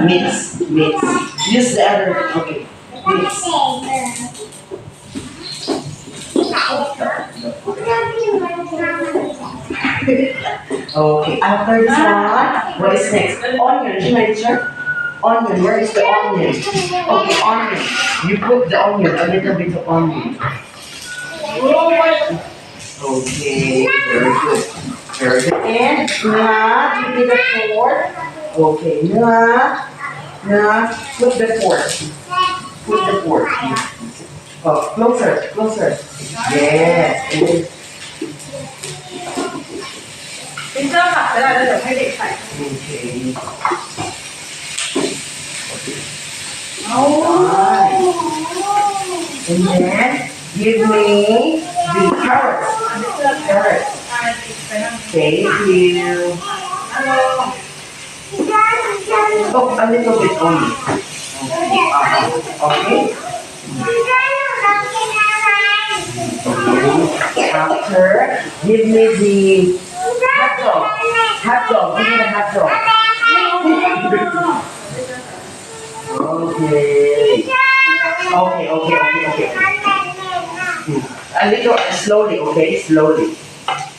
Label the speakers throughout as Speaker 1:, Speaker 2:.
Speaker 1: Mix. Use the other. Okay. Mix. Okay. After this one, what is next? Onion. Teacher. Onion. Where is the onion? Okay, onion. You put the onion. A little bit of onion. Okay. Very good. Very good. And now, you did the fourth. Okay. Now, put the fourth. Put the fork. Oh, closer. Yes. Good.
Speaker 2: เป็นเจ้าตักก็ได้แล้วเดี๋ยวให้เด็กใส่
Speaker 1: Okay.
Speaker 2: เอา
Speaker 1: And then give me the carrots. Carrots. Thank you. Oh, a little bit only. Okay. After, give me the hot dog. Hot dog. Give me the hot dog. Okay. A little slowly, okay? Slowly.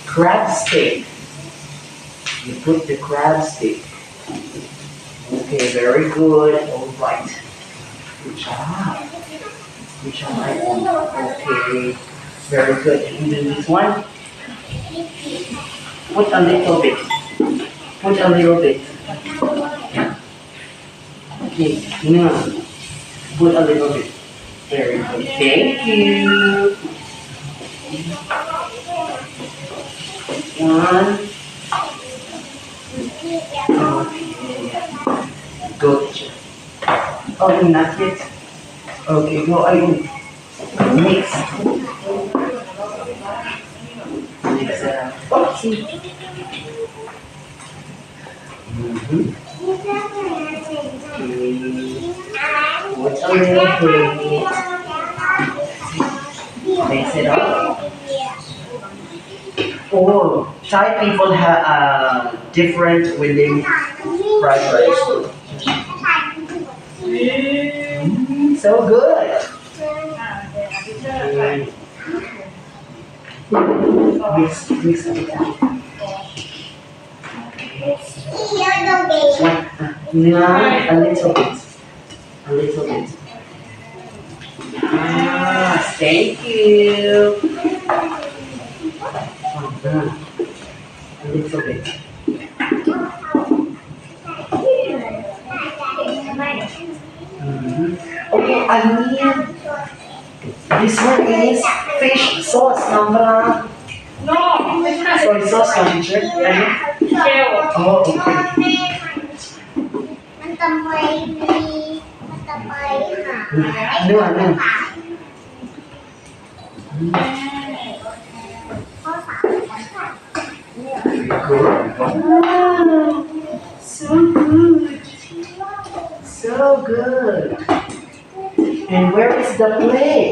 Speaker 1: Crab stick. You put the crab stick. Okay, very good. All right. Good job. Okay. Very good. And then this one. Put a little bit. Okay. Now, put a little bit. Very good. Thank you. One. Good. Oh, not yet. Okay, go ahead. Mix. Okay. What's a little bit? Mix it up. Oh, Thai people have different when they fried rice. So good. Mix it up. Now, a little bit. Ah, thank you. A little bit. Okay, onion. This one is fish sauce, number.
Speaker 2: No ไม่ใช่
Speaker 1: Soy sauce, teacher.
Speaker 2: เชล
Speaker 1: Oh, okay.
Speaker 3: มันจะไปหา
Speaker 1: เนื้อ So good. And where is the plate?